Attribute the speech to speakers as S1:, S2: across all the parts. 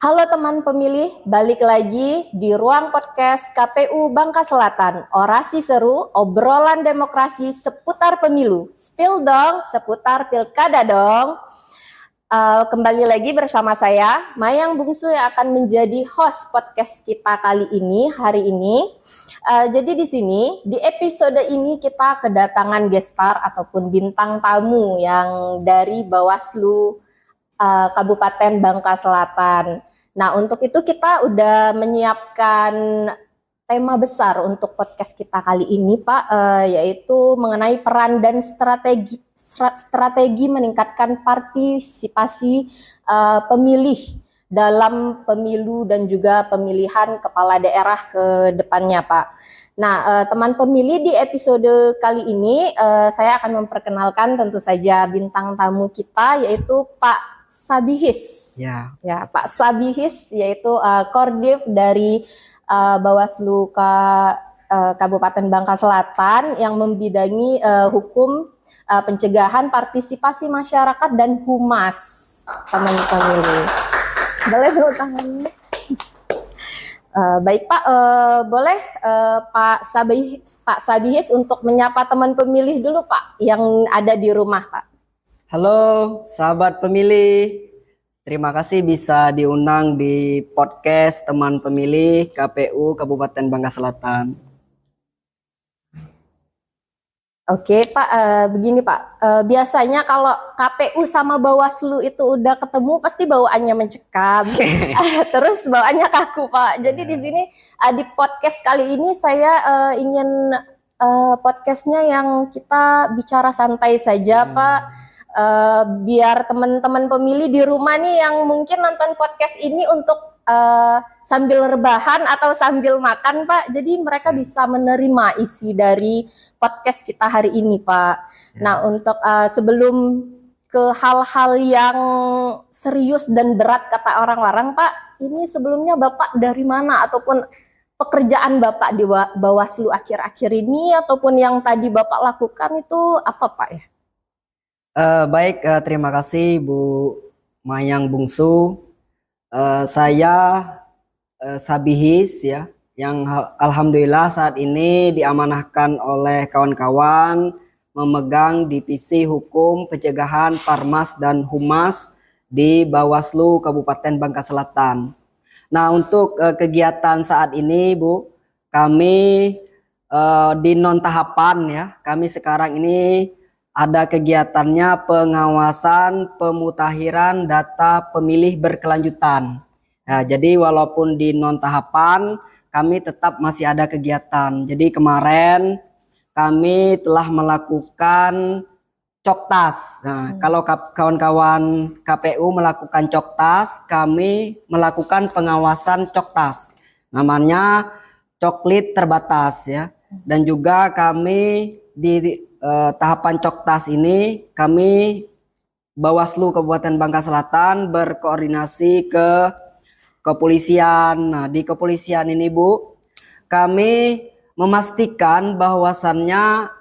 S1: Halo teman pemilih, balik lagi di ruang podcast KPU Bangka Selatan. Orasi seru, obrolan demokrasi seputar pemilu. Spill dong, seputar pilkada dong. Kembali lagi bersama saya, Mayang Bungsu yang akan menjadi host podcast kita kali ini, hari ini. Jadi di sini, di episode ini kita kedatangan gestar ataupun bintang tamu yang dari Bawaslu Kabupaten Bangka Selatan. Nah, untuk itu kita udah menyiapkan tema besar untuk podcast kita kali ini, Pak, yaitu mengenai peran dan strategi meningkatkan partisipasi pemilih dalam pemilu dan juga pemilihan kepala daerah ke depannya, Pak. Nah, teman pemilih, di episode kali ini saya akan memperkenalkan tentu saja bintang tamu kita, yaitu Pak Sabihis.
S2: Ya,
S1: Pak Sabihis, yaitu Kordif dari Bawaslu Kabupaten Bangka Selatan yang membidangi hukum, pencegahan, partisipasi masyarakat dan humas. Teman pemilih, boleh tepuk tangannya. Baik Pak, boleh Pak Sabihis untuk menyapa teman pemilih dulu Pak yang ada di rumah Pak.
S2: halo sahabat pemilih. Terima kasih bisa diundang di podcast teman pemilih KPU Kabupaten Bangka Selatan.
S1: Oke Pak, begini Pak, biasanya kalau KPU sama Bawaslu itu udah ketemu pasti bawaannya mencekam, terus bawaannya kaku Pak. Jadi di sini di podcast kali ini saya ingin podcastnya yang kita bicara santai saja Pak. Biar teman-teman pemilih di rumah nih yang mungkin nonton podcast ini untuk sambil rebahan atau sambil makan Pak, jadi mereka bisa menerima isi dari podcast kita hari ini Pak. Nah, untuk sebelum ke hal-hal yang serius dan berat kata orang-orang Pak, ini sebelumnya Bapak dari mana ataupun pekerjaan Bapak di Bawaslu akhir-akhir ini ataupun yang tadi Bapak lakukan itu apa Pak ya?
S2: Baik, terima kasih Bu Mayang Bungsu. Saya Sabihis ya, yang alhamdulillah saat ini diamanahkan oleh kawan-kawan memegang Divisi Hukum Pencegahan Parmas dan Humas di Bawaslu Kabupaten Bangka Selatan. Nah, untuk kegiatan saat ini Bu, kami di non tahapan ya, kami sekarang ini ada kegiatannya pengawasan pemutakhiran data pemilih berkelanjutan. Nah, jadi walaupun di non tahapan, kami tetap masih ada kegiatan. Jadi kemarin kami telah melakukan coktas. Nah, kalau kawan-kawan KPU melakukan coktas, kami melakukan pengawasan coktas. Namanya coklit terbatas ya. Dan juga kami di tahapan coktas ini kami Bawaslu Kabupaten Bangka Selatan berkoordinasi ke kepolisian. Nah, di kepolisian ini Bu, kami memastikan bahwasannya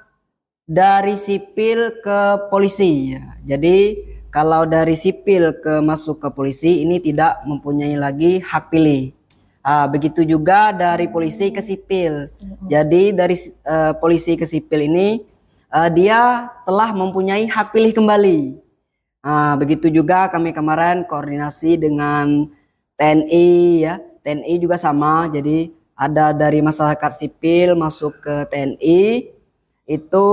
S2: dari sipil ke polisi ya. Jadi kalau dari sipil ke masuk ke polisi ini tidak mempunyai lagi hak pilih. Begitu juga dari polisi ke sipil. Jadi dari polisi ke sipil ini dia telah mempunyai hak pilih kembali. Begitu juga kami kemarin koordinasi dengan TNI ya. TNI juga sama. Jadi ada dari masyarakat sipil masuk ke TNI itu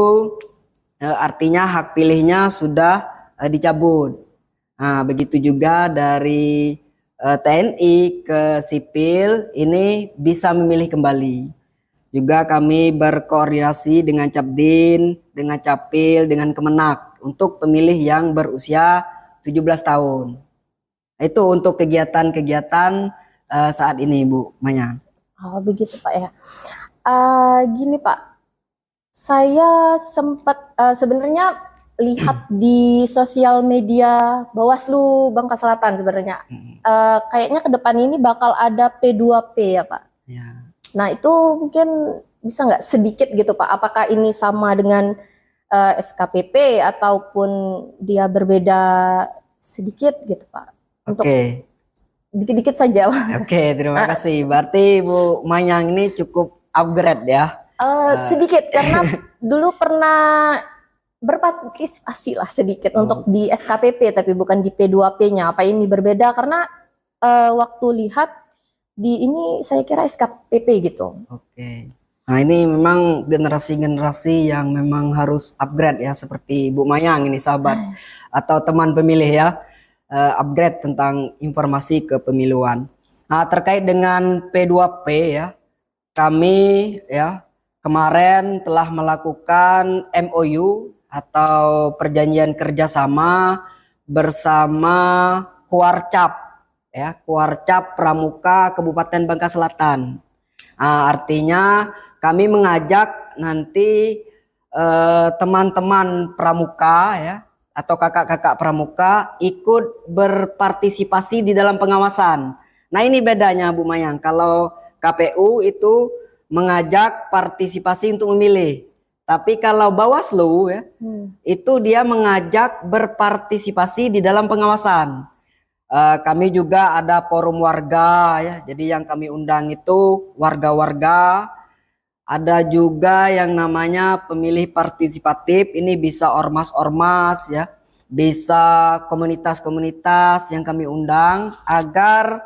S2: artinya hak pilihnya sudah dicabut. Begitu juga dari TNI ke sipil ini bisa memilih kembali. Juga kami berkoordinasi dengan Capdin, dengan Capil, dengan Kemenak untuk pemilih yang berusia 17 tahun. Itu untuk kegiatan-kegiatan saat ini Bu Maya.
S1: Oh begitu Pak ya. Gini Pak, saya sempat sebenarnya lihat di sosial media Bawaslu Bangka Selatan sebenarnya. Kayaknya ke depan ini bakal ada P2P ya Pak.
S2: Ya.
S1: Nah itu mungkin bisa nggak sedikit gitu Pak, apakah ini sama dengan SKPP ataupun dia berbeda sedikit gitu Pak?
S2: Oke.
S1: dikit-dikit saja.
S2: Oke, terima kasih. Berarti Bu Mayang ini cukup upgrade ya.
S1: Sedikit karena dulu pernah berpartisipasi lah sedikit untuk di SKPP tapi bukan di P2P-nya. Apa ini berbeda karena waktu lihat di ini saya kira SKPP gitu.
S2: Oke. Nah, ini memang generasi-generasi yang memang harus upgrade ya, seperti Bu Mayang ini sahabat atau teman pemilih ya, upgrade tentang informasi kepemiluan. Nah, terkait dengan P2P ya, kami ya kemarin telah melakukan MOU atau perjanjian kerjasama bersama Kuarcap ya, Kuarcap Pramuka Kabupaten Bangka Selatan. Artinya kami mengajak nanti teman-teman pramuka ya atau kakak-kakak pramuka ikut berpartisipasi di dalam pengawasan. Nah, ini bedanya Bu Mayang. Kalau KPU itu mengajak partisipasi untuk memilih. Tapi kalau Bawaslu ya, itu dia mengajak berpartisipasi di dalam pengawasan. Kami juga ada forum warga ya. Jadi yang kami undang itu warga-warga. Ada juga yang namanya pemilih partisipatif. Ini bisa ormas-ormas ya. Bisa komunitas-komunitas yang kami undang agar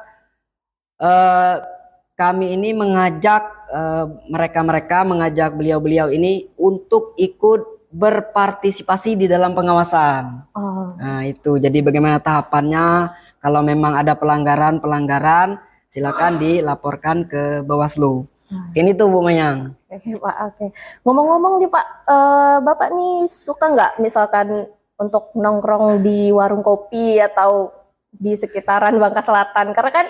S2: kami ini mengajak mereka-mereka, mengajak beliau-beliau ini untuk ikut berpartisipasi di dalam pengawasan. Nah, itu. Jadi bagaimana tahapannya? Kalau memang ada pelanggaran, silakan dilaporkan ke Bawaslu. Ini tuh Bu Mayang.
S1: Oke Pak, oke. Ngomong-ngomong nih Pak, Bapak nih suka nggak misalkan untuk nongkrong di warung kopi atau di sekitaran Bangka Selatan? Karena kan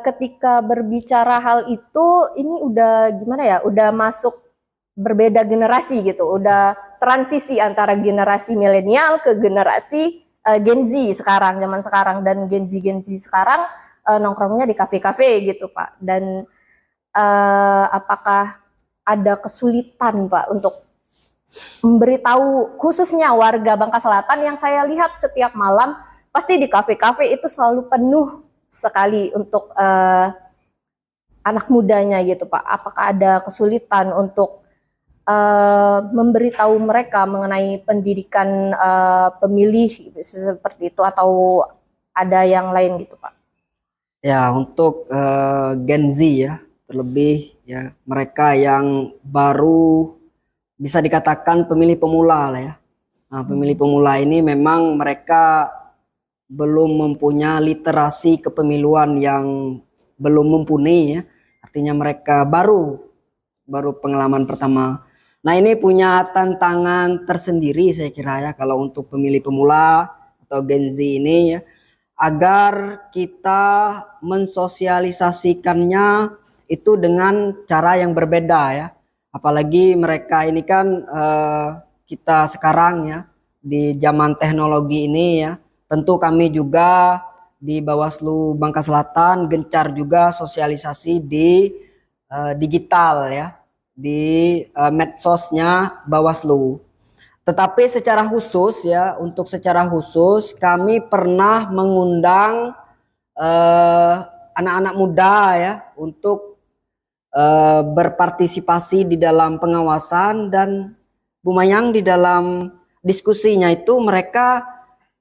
S1: ketika berbicara hal itu, ini udah gimana ya? Udah masuk berbeda generasi gitu, udah transisi antara generasi milenial ke generasi Gen Z sekarang, zaman sekarang, dan Gen Z sekarang nongkrongnya di kafe-kafe gitu Pak. Dan apakah ada kesulitan Pak untuk memberitahu khususnya warga Bangka Selatan yang saya lihat setiap malam pasti di kafe-kafe itu selalu penuh sekali untuk anak mudanya gitu Pak. Apakah ada kesulitan untuk memberitahu mereka mengenai pendidikan pemilih seperti itu atau ada yang lain gitu Pak?
S2: Ya, untuk Gen Z ya, terlebih ya mereka yang baru bisa dikatakan pemilih pemula lah ya. Nah, pemilih pemula ini memang mereka belum mempunyai literasi kepemiluan yang belum mumpuni ya. Artinya mereka baru pengalaman pertama. Nah, ini punya tantangan tersendiri saya kira ya kalau untuk pemilih pemula atau Gen Z ini ya, agar kita mensosialisasikannya itu dengan cara yang berbeda ya. Apalagi mereka ini kan kita sekarang ya di zaman teknologi ini ya, tentu kami juga di Bawaslu Bangka Selatan gencar juga sosialisasi di digital ya, di medsosnya Bawaslu. Tetapi secara khusus ya, untuk secara khusus kami pernah mengundang anak-anak muda ya untuk berpartisipasi di dalam pengawasan, dan Bu Mayang di dalam diskusinya itu mereka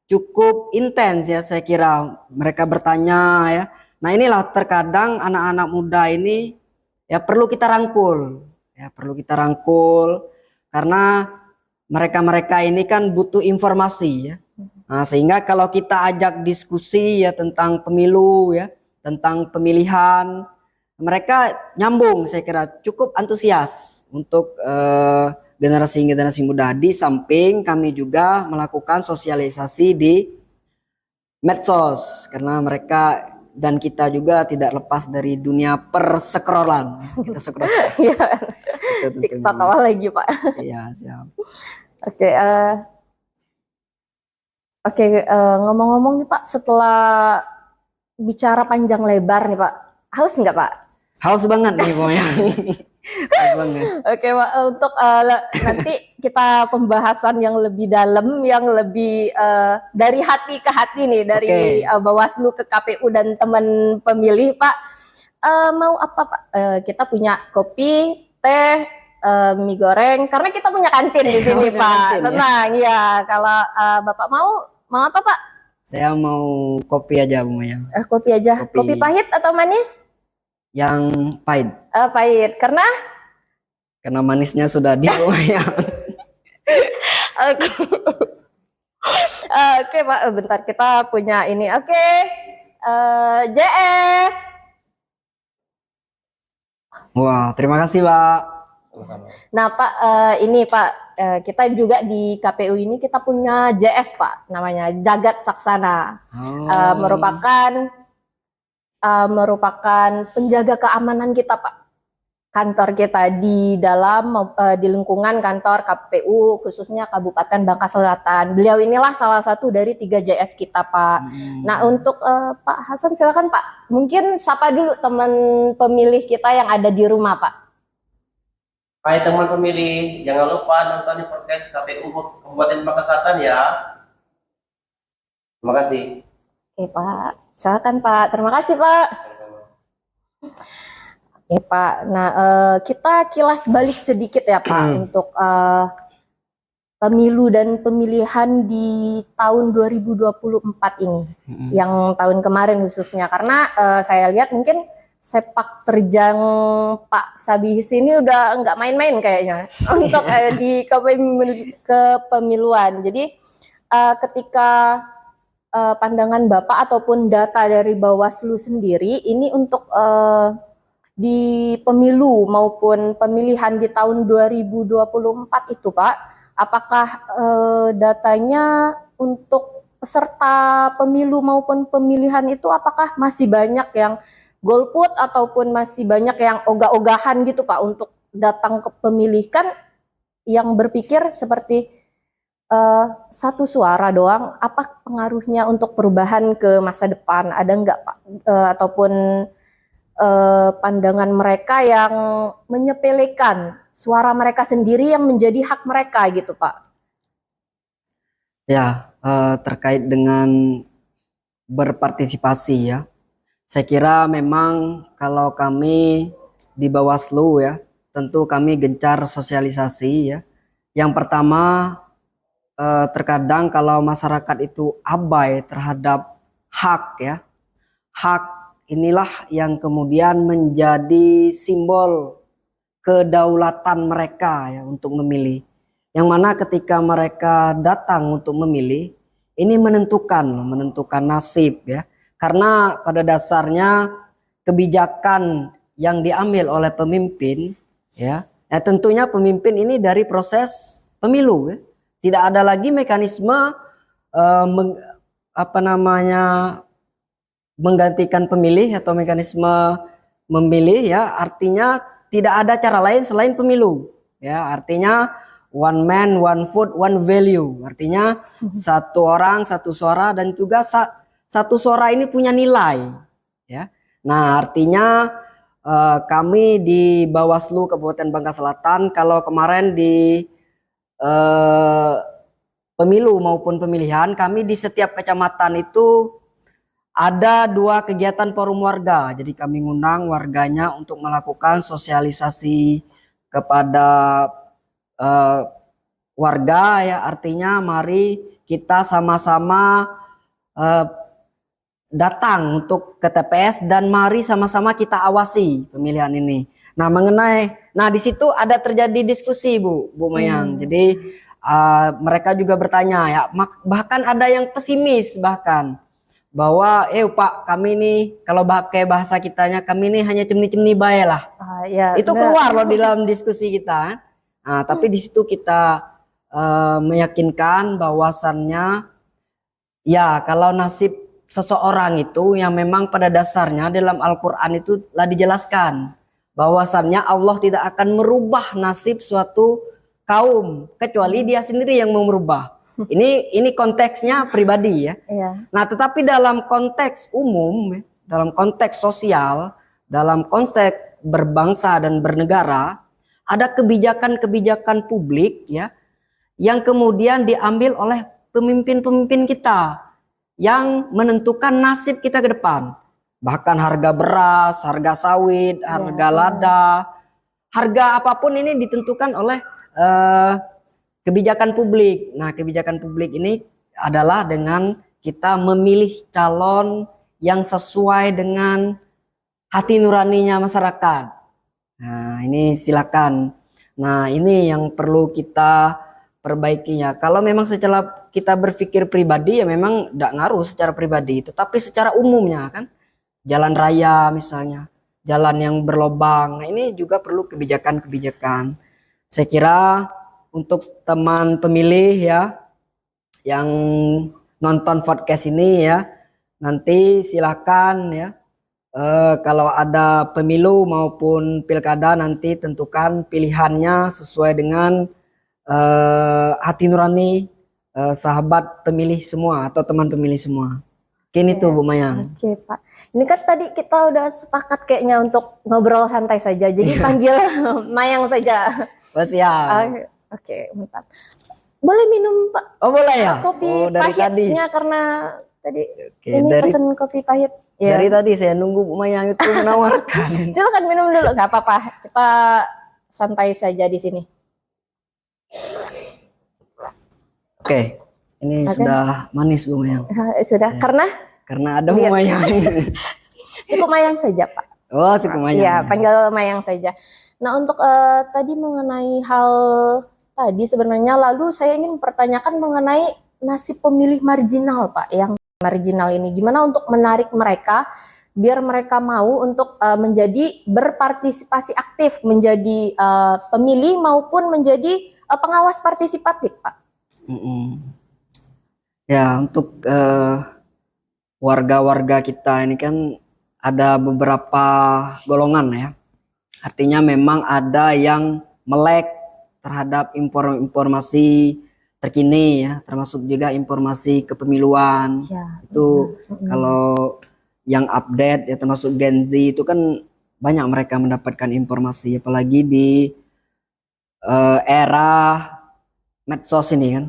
S2: cukup intens ya, saya kira mereka bertanya ya. Nah, inilah terkadang anak-anak muda ini ya perlu kita rangkul ya, perlu kita rangkul karena mereka-mereka ini kan butuh informasi ya. Nah, sehingga kalau kita ajak diskusi ya tentang pemilu ya, tentang pemilihan, mereka nyambung, saya kira cukup antusias untuk generasi-generasi muda. Di samping kami juga melakukan sosialisasi di medsos karena mereka dan kita juga tidak lepas dari dunia persekrolan. Kita scroll.
S1: Iya. TikTok awal lagi Pak.
S2: Iya, siap.
S1: Oke, ngomong-ngomong nih Pak, setelah bicara panjang lebar nih Pak, haus nggak Pak?
S2: Haus banget nih pokoknya. Pas banget.
S1: Oke, Pak, untuk nanti kita pembahasan yang lebih dalam, yang lebih dari hati ke hati nih, dari Bawaslu ke KPU dan teman pemilih, Pak. Mau apa, Pak? Kita punya kopi, teh, mie goreng, karena kita punya kantin di sini,
S2: Punya
S1: Pak.
S2: kantin, ya?
S1: Tenang, ya. Kalau Bapak mau apa, Pak?
S2: Saya mau kopi aja, Bu Maya.
S1: Kopi aja.
S2: Kopi.
S1: Kopi pahit atau manis?
S2: Yang pahit.
S1: Pahit, karena
S2: Manisnya sudah di Bu Maya.
S1: Oke. Oke, Pak. Bentar, kita punya ini. Oke. JS.
S2: Wah, terima kasih, Pak.
S3: Sama-sama.
S1: Nah, Pak, ini Pak, kita juga di KPU ini kita punya JS, Pak. Namanya Jagat Saksana. Merupakan penjaga keamanan kita, Pak. Kantor kita di dalam di lingkungan kantor KPU khususnya Kabupaten Bangka Selatan. Beliau inilah salah satu dari 3 JS kita, Pak. Nah, untuk Pak Hasan silakan, Pak. Mungkin sapa dulu teman pemilih kita yang ada di rumah, Pak.
S3: Hai teman pemilih, jangan lupa nonton podcast KPU Kabupaten Bangka Selatan ya. Terima kasih.
S1: Oke, Pak. Silakan, Pak. Terima kasih, Pak. Oke, Pak. Nah, kita kilas balik sedikit ya, Pak, untuk pemilu dan pemilihan di tahun 2024 ini, yang tahun kemarin khususnya. Karena saya lihat mungkin sepak terjang Pak Sabihis ini udah nggak main-main kayaknya untuk di kepemiluan. Jadi ketika pandangan Bapak ataupun data dari Bawaslu sendiri ini untuk di pemilu maupun pemilihan di tahun 2024 itu, Pak, apakah datanya untuk peserta pemilu maupun pemilihan itu apakah masih banyak yang golput ataupun masih banyak yang ogah-ogahan gitu, Pak, untuk datang ke pemilih? Kan yang berpikir seperti satu suara doang, apa pengaruhnya untuk perubahan ke masa depan? Ada nggak, Pak? Ataupun pandangan mereka yang menyepelekan suara mereka sendiri yang menjadi hak mereka gitu, Pak?
S2: Ya, terkait dengan berpartisipasi ya. Saya kira memang kalau kami di Bawaslu ya, tentu kami gencar sosialisasi ya. Yang pertama, terkadang kalau masyarakat itu abai terhadap hak ya, hak inilah yang kemudian menjadi simbol kedaulatan mereka ya untuk memilih. Yang mana ketika mereka datang untuk memilih, ini menentukan nasib ya. Karena pada dasarnya kebijakan yang diambil oleh pemimpin ya, tentunya pemimpin ini dari proses pemilu ya. Tidak ada lagi mekanisme menggantikan pemilih atau mekanisme memilih ya, artinya tidak ada cara lain selain pemilu ya, artinya one man one vote one value, artinya satu orang satu suara dan juga satu suara ini punya nilai ya. Nah, artinya kami di Bawaslu Kabupaten Bangka Selatan kalau kemarin di pemilu maupun pemilihan, kami di setiap kecamatan itu ada 2 kegiatan forum warga. Jadi kami ngundang warganya untuk melakukan sosialisasi kepada warga ya, artinya mari kita sama-sama datang untuk ke TPS dan mari sama-sama kita awasi pemilihan ini. Nah, di situ ada terjadi diskusi Bu Mayang. Jadi mereka juga bertanya ya, bahkan ada yang pesimis bahkan bahwa Pak, kami nih kalau pakai bahasa kitanya, kami ini hanya cemni-cemni bae lah.
S1: Ya,
S2: itu keluar loh di dalam diskusi kita. Nah, tapi di situ kita meyakinkan bahwasannya ya, kalau nasib seseorang itu yang memang pada dasarnya dalam Al-Quran itu telah dijelaskan bahwasannya Allah tidak akan merubah nasib suatu kaum kecuali dia sendiri yang mau merubah. Ini konteksnya pribadi ya. Nah, tetapi dalam konteks umum, dalam konteks sosial, dalam konteks berbangsa dan bernegara, ada kebijakan-kebijakan publik ya yang kemudian diambil oleh pemimpin-pemimpin kita yang menentukan nasib kita ke depan. Bahkan harga beras, harga sawit, harga lada, harga apapun ini ditentukan oleh kebijakan publik. Nah, kebijakan publik ini adalah dengan kita memilih calon yang sesuai dengan hati nuraninya masyarakat. Nah, ini silakan. Nah, ini yang perlu kita perbaikinya. Kalau memang secara kita berpikir pribadi ya memang tidak ngaruh secara pribadi, tetapi secara umumnya kan jalan raya misalnya, jalan yang berlobang. Nah, ini juga perlu kebijakan-kebijakan. Saya kira untuk teman pemilih ya yang nonton podcast ini ya, nanti silakan ya kalau ada pemilu maupun pilkada nanti tentukan pilihannya sesuai dengan hati nurani sahabat pemilih semua atau teman pemilih semua. Kini tuh Bu Mayang.
S1: Oke Pak. Ini kan tadi kita udah sepakat kayaknya untuk ngobrol santai saja. Jadi panggil Mayang saja.
S2: Oh, siap.
S1: Oke, mantap. Boleh minum Pak?
S2: Oh boleh ya?
S1: Kopi
S2: dari
S1: pahitnya
S2: tadi.
S1: karena tadi
S2: Oke,
S1: ini
S2: dari
S1: pesen kopi pahit. Ya.
S2: dari tadi saya nunggu Bu Mayang itu menawarkan.
S1: Silakan minum dulu, nggak apa-apa. Kita santai saja di sini.
S2: Oke, ini sudah manis Bu Mayang.
S1: Sudah,
S2: Karena ada Bu
S1: Lihat.
S2: Mayang.
S1: cukup Mayang saja Pak.
S2: Oh, cukup Mayang.
S1: Iya, panggil Mayang saja. Nah, untuk tadi mengenai hal tadi sebenarnya lalu saya ingin mempertanyakan mengenai nasib pemilih marginal Pak, yang marginal ini gimana untuk menarik mereka biar mereka mau untuk menjadi berpartisipasi aktif menjadi pemilih maupun menjadi pengawas partisipatif Pak.
S2: Ya, untuk warga-warga kita ini kan ada beberapa golongan ya. Artinya memang ada yang melek terhadap informasi terkini ya, termasuk juga informasi kepemiluan.
S1: Ya,
S2: Itu kalau yang update ya termasuk Gen Z itu kan banyak mereka mendapatkan informasi, apalagi di era medsos ini kan.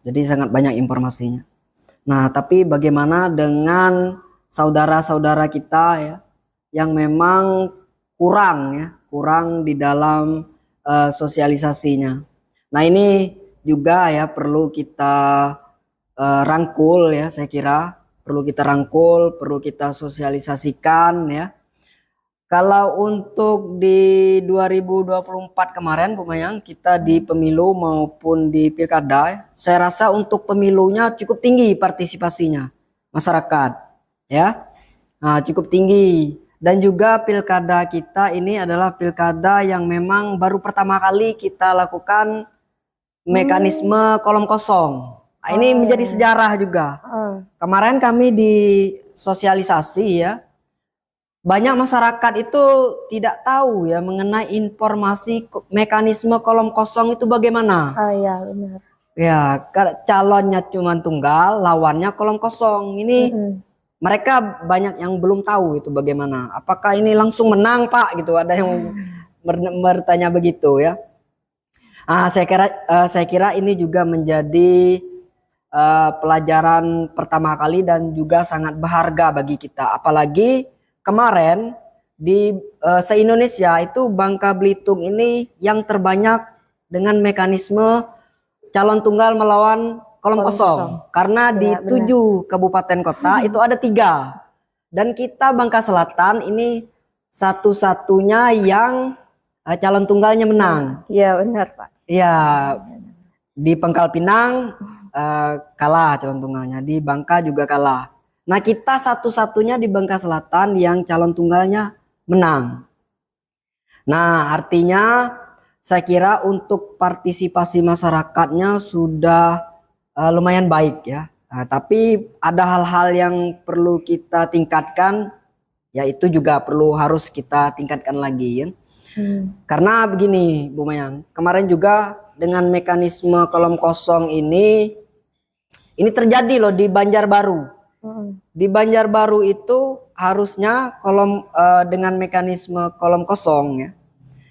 S2: Jadi sangat banyak informasinya. Nah, tapi bagaimana dengan saudara-saudara kita ya yang memang kurang di dalam sosialisasinya. Nah, ini juga ya perlu kita rangkul ya, saya kira perlu kita rangkul, perlu kita sosialisasikan ya. Kalau untuk di 2024 kemarin Bu Mayang, kita di pemilu maupun di pilkada, saya rasa untuk pemilunya cukup tinggi partisipasinya masyarakat ya. Nah, cukup tinggi. Dan juga pilkada kita ini adalah pilkada yang memang baru pertama kali kita lakukan mekanisme kolom kosong. Nah, ini menjadi sejarah juga. Kemarin kami di sosialisasi ya, banyak masyarakat itu tidak tahu ya mengenai informasi mekanisme kolom kosong itu bagaimana.
S1: Iya benar.
S2: Ya, calonnya cuma tunggal, lawannya kolom kosong. Ini mereka banyak yang belum tahu itu bagaimana. Apakah ini langsung menang Pak gitu? Ada yang bertanya begitu ya. Saya kira ini juga menjadi pelajaran pertama kali dan juga sangat berharga bagi kita. Apalagi kemarin di se-Indonesia itu Bangka Belitung ini yang terbanyak dengan mekanisme calon tunggal melawan kolom kosong. Karena di 7 kabupaten kota itu ada 3. Dan kita Bangka Selatan ini satu-satunya yang calon tunggalnya menang.
S1: Iya benar Pak.
S2: Iya, di Pangkal Pinang kalah calon tunggalnya, di Bangka juga kalah. Nah, kita satu-satunya di Bangka Selatan yang calon tunggalnya menang. Nah, artinya saya kira untuk partisipasi masyarakatnya sudah lumayan baik ya. Nah, tapi ada hal-hal yang perlu kita tingkatkan, yaitu juga harus kita tingkatkan lagi ya. Karena begini Bu Mayang, kemarin juga dengan mekanisme kolom kosong ini terjadi loh di Banjarbaru. Di Banjarbaru itu harusnya dengan mekanisme kolom kosong ya.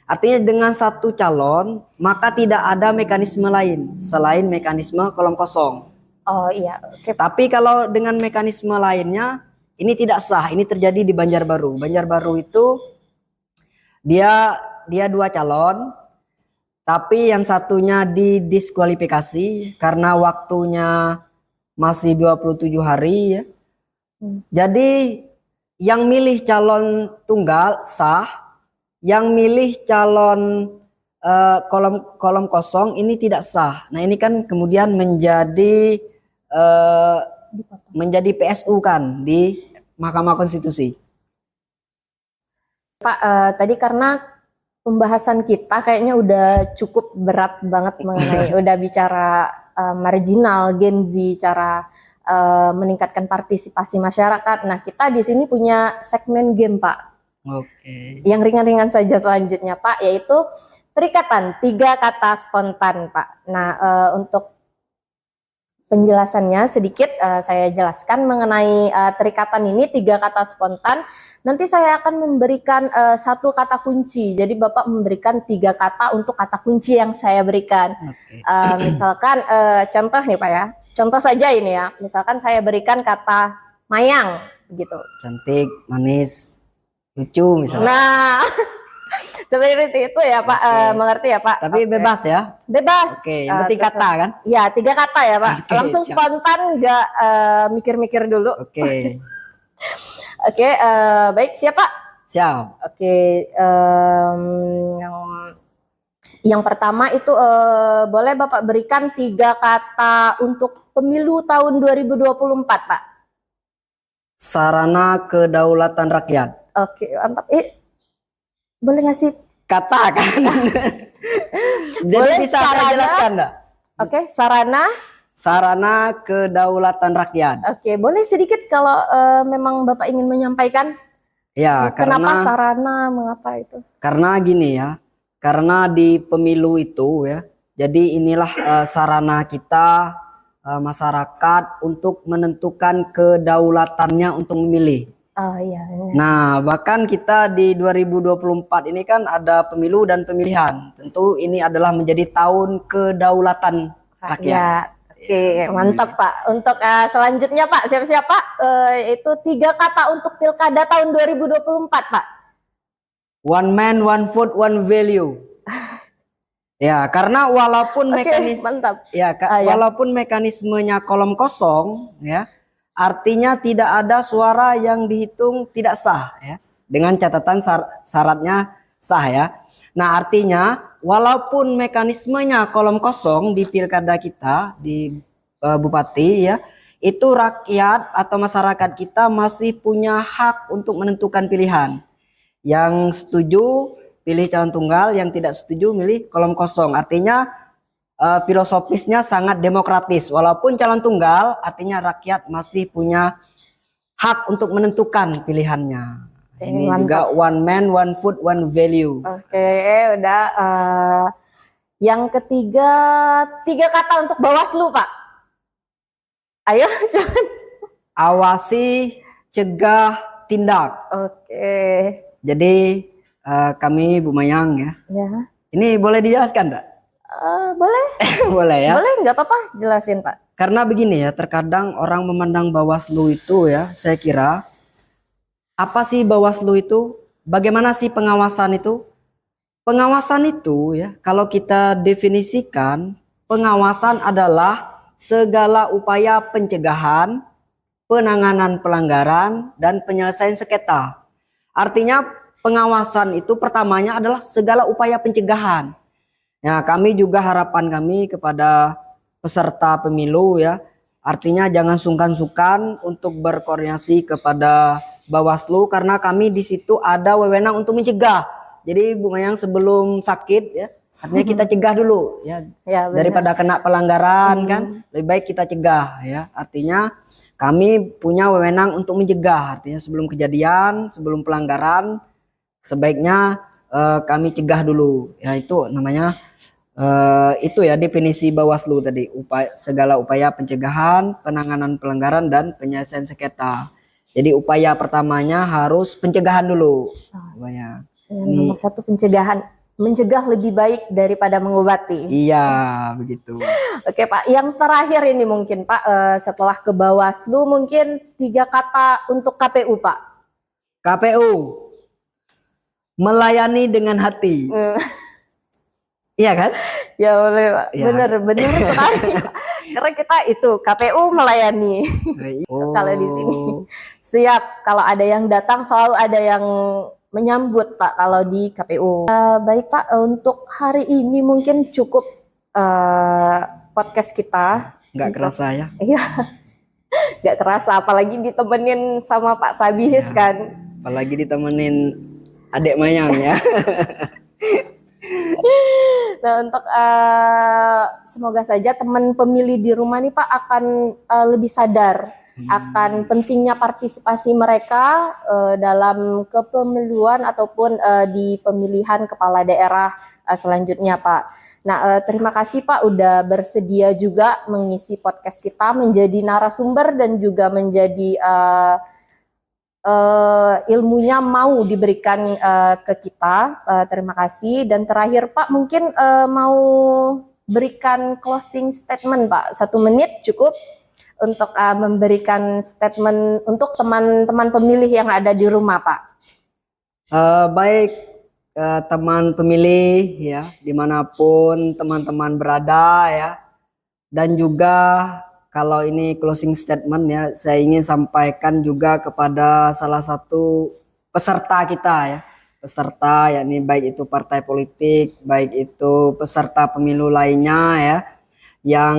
S2: Artinya dengan satu calon maka tidak ada mekanisme lain selain mekanisme kolom kosong.
S1: Oh iya, oke.
S2: Tapi kalau dengan mekanisme lainnya ini tidak sah. Ini terjadi di Banjarbaru. Banjarbaru itu dia 2 calon, tapi yang satunya didiskualifikasi karena waktunya masih 27 hari ya. Jadi yang milih calon tunggal sah, yang milih calon kolom kosong ini tidak sah. Nah ini kan kemudian menjadi PSU kan di Mahkamah Konstitusi.
S1: Pak, tadi karena pembahasan kita kayaknya udah cukup berat banget mengenai udah bicara marginal, Gen Z, cara meningkatkan partisipasi masyarakat. Nah, kita di sini punya segmen game, Pak.
S2: Oke.
S1: Yang ringan-ringan saja selanjutnya, Pak, yaitu terikatan 3 kata spontan, Pak. Nah, untuk penjelasannya sedikit saya jelaskan mengenai terikatan ini 3 kata spontan. Nanti saya akan memberikan 1 kata kunci. Jadi Bapak memberikan 3 kata untuk kata kunci yang saya berikan.
S2: Oke.
S1: Misalkan contoh nih Pak ya. Contoh saja ini ya. Misalkan saya berikan kata mayang gitu.
S2: Cantik, manis, lucu misalnya.
S1: Nah, seperti itu ya Pak.
S2: Oke.
S1: Mengerti ya Pak?
S2: Tapi
S1: Oke.
S2: bebas ya.
S1: Bebas.
S2: Oke, yang penting kata kan?
S1: Ya, 3 kata ya Pak.
S2: Oke,
S1: Langsung
S2: siap.
S1: spontan, nggak mikir-mikir dulu.
S2: Oke.
S1: Oke, baik siap Pak.
S2: Siap.
S1: Oke, yang pertama itu boleh Bapak berikan 3 kata untuk pemilu tahun 2024 Pak.
S2: Sarana kedaulatan rakyat.
S1: Oke, mantap. Boleh ngasih?
S2: Kata kan? Jadi
S1: Boleh
S2: bisa saya
S1: sarana?
S2: jelaskan enggak?
S1: Oke, sarana.
S2: Sarana kedaulatan rakyat.
S1: Oke, boleh sedikit kalau memang Bapak ingin menyampaikan
S2: Ya,
S1: kenapa
S2: karena
S1: sarana, mengapa itu?
S2: karena gini ya. Karena di pemilu itu ya. Jadi inilah sarana kita masyarakat untuk menentukan kedaulatannya untuk memilih.
S1: Oh iya.
S2: Nah, bahkan kita di 2024 ini kan ada pemilu dan pemilihan. Tentu ini adalah menjadi tahun kedaulatan rakyat.
S1: Ya, oke, mantap Pak. Untuk selanjutnya Pak, siap-siap Pak. Itu 3 kata untuk pilkada tahun 2024 Pak.
S2: One man, one vote, one value. Ya, karena walaupun
S1: Oke,
S2: mekanisme
S1: mantap.
S2: ya,
S1: Ya.
S2: walaupun mekanismenya kolom kosong ya, artinya tidak ada suara yang dihitung tidak sah ya. Dengan catatan syaratnya sah ya. Nah, artinya walaupun mekanismenya kolom kosong di pilkada kita di bupati ya, itu rakyat atau masyarakat kita masih punya hak untuk menentukan pilihan. Yang setuju pilih calon tunggal, yang tidak setuju milih kolom kosong. Artinya filosofisnya sangat demokratis. Walaupun calon tunggal, artinya rakyat masih punya hak untuk menentukan pilihannya.
S1: Oke,
S2: Ini
S1: mantap.
S2: juga one man, one food, one value.
S1: Oke, udah. Yang ketiga, 3 kata untuk Bawaslu Pak. Ayo, coba.
S2: Awasi, cegah, tindak.
S1: Oke,
S2: Jadi kami Bu Mayang ya.
S1: ya.
S2: Ini boleh dijelaskan tak?
S1: Boleh,
S2: Boleh ya.
S1: boleh nggak apa-apa, jelasin Pak.
S2: Karena begini ya, terkadang orang memandang Bawaslu itu ya, saya kira apa sih Bawaslu itu? Bagaimana sih pengawasan itu? Pengawasan itu ya, kalau kita definisikan, pengawasan adalah segala upaya pencegahan, penanganan pelanggaran, dan penyelesaian sengketa. Artinya pengawasan itu pertamanya adalah segala upaya pencegahan. Nah, kami juga harapan kami kepada peserta pemilu ya, artinya jangan sungkan-sungkan untuk berkoordinasi kepada Bawaslu karena kami di situ ada wewenang untuk mencegah. Jadi Bu Mayang sebelum sakit ya, artinya kita cegah dulu ya,
S1: Ya, benar.
S2: daripada kena pelanggaran kan, lebih baik kita cegah ya. Artinya kami punya wewenang untuk mencegah, artinya sebelum kejadian, sebelum pelanggaran sebaiknya kami cegah dulu ya, itu namanya itu ya definisi Bawaslu tadi, segala upaya pencegahan, penanganan pelanggaran, dan penyelesaian sengketa. Jadi upaya pertamanya harus pencegahan dulu. Upaya.
S1: Yang nomor satu pencegahan, mencegah lebih baik daripada mengobati.
S2: Iya, begitu.
S1: Oke Pak, yang terakhir ini mungkin Pak, setelah ke Bawaslu mungkin 3 kata untuk KPU Pak.
S2: KPU melayani dengan hati. Iya kan?
S1: Ya boleh Pak,
S2: Ya.
S1: bener sekali. Karena kita itu KPU melayani. Kalau di sini siap, kalau ada yang datang selalu ada yang menyambut Pak kalau di KPU. Baik Pak, untuk hari ini mungkin cukup podcast kita.
S2: Nggak kerasa ya?
S1: Iya, nggak kerasa, apalagi ditemenin sama Pak Sabihis kan.
S2: Apalagi ditemenin adik Mayang ya.
S1: Nah, untuk semoga saja teman pemilih di rumah nih Pak akan lebih sadar akan pentingnya partisipasi mereka dalam kepemiluan ataupun di pemilihan kepala daerah selanjutnya Pak. Nah, terima kasih Pak udah bersedia juga mengisi podcast kita menjadi narasumber dan juga menjadi ilmunya mau diberikan ke kita. Terima kasih. Dan terakhir Pak mungkin mau berikan closing statement Pak, 1 menit cukup untuk memberikan statement untuk teman-teman pemilih yang ada di rumah Pak.
S2: Baik teman pemilih ya, dimanapun teman-teman berada ya, dan juga kalau ini closing statement ya, saya ingin sampaikan juga kepada salah satu peserta kita ya, peserta yakni baik itu partai politik, baik itu peserta pemilu lainnya ya, yang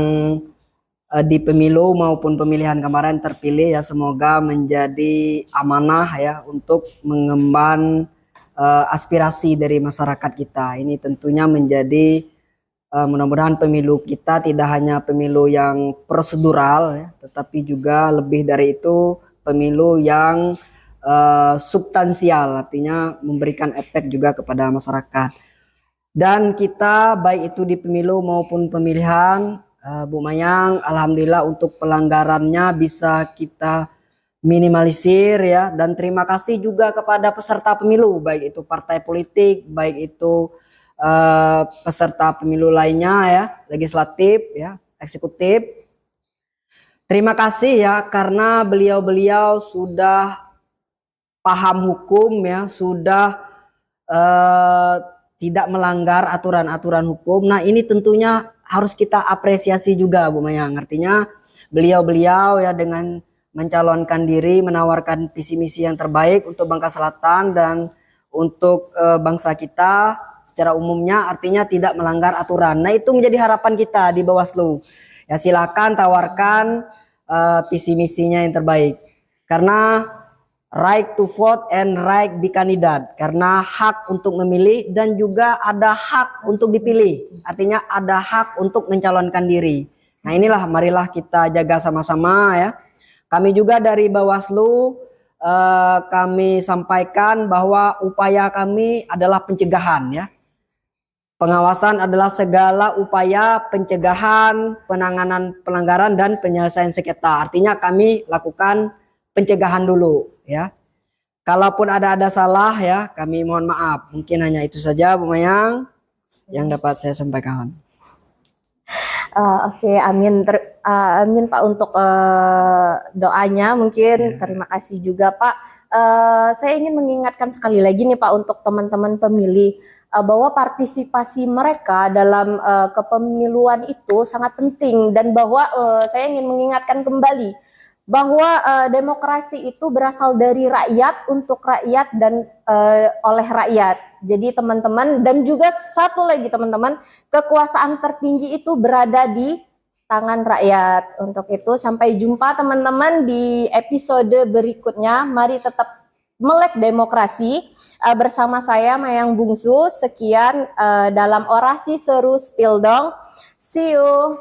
S2: di pemilu maupun pemilihan kemarin terpilih ya, semoga menjadi amanah ya untuk mengemban aspirasi dari masyarakat kita. Ini tentunya menjadi mudah-mudahan pemilu kita tidak hanya pemilu yang prosedural ya, tetapi juga lebih dari itu pemilu yang substansial, artinya memberikan efek juga kepada masyarakat. Dan kita baik itu di pemilu maupun pemilihan, Bu Mayang, alhamdulillah untuk pelanggarannya bisa kita minimalisir ya, dan terima kasih juga kepada peserta pemilu baik itu partai politik, baik itu peserta pemilu lainnya ya, legislatif ya, eksekutif. Terima kasih ya karena beliau-beliau sudah paham hukum ya, sudah tidak melanggar aturan-aturan hukum. Nah, ini tentunya harus kita apresiasi juga Bu Mayang. Artinya beliau-beliau ya dengan mencalonkan diri, menawarkan visi misi yang terbaik untuk Bangka Selatan dan untuk bangsa kita secara umumnya, artinya tidak melanggar aturan. Nah, itu menjadi harapan kita di Bawaslu. Ya silakan tawarkan visi misinya yang terbaik. Karena right to vote and right be kandidat. Karena hak untuk memilih dan juga ada hak untuk dipilih. Artinya ada hak untuk mencalonkan diri. Nah, inilah marilah kita jaga sama-sama ya. Kami juga dari Bawaslu kami sampaikan bahwa upaya kami adalah pencegahan ya. Pengawasan adalah segala upaya pencegahan, penanganan pelanggaran dan penyelesaian sengketa. Artinya kami lakukan pencegahan dulu ya. Kalaupun ada salah ya, kami mohon maaf. Mungkin hanya itu saja Bu Mayang yang dapat saya sampaikan.
S1: Oke, amin. Amin Pak untuk doanya mungkin. Terima kasih juga Pak. Saya ingin mengingatkan sekali lagi nih Pak untuk teman-teman pemilih bahwa partisipasi mereka dalam kepemiluan itu sangat penting, dan bahwa saya ingin mengingatkan kembali bahwa demokrasi itu berasal dari rakyat, untuk rakyat, dan oleh rakyat. Jadi teman-teman, dan juga satu lagi teman-teman, kekuasaan tertinggi itu berada di tangan rakyat. Untuk itu sampai jumpa teman-teman di episode berikutnya. Mari tetap melek demokrasi bersama saya Mayang Bungsu. Sekian dalam Orasi Seru Spildong. See you.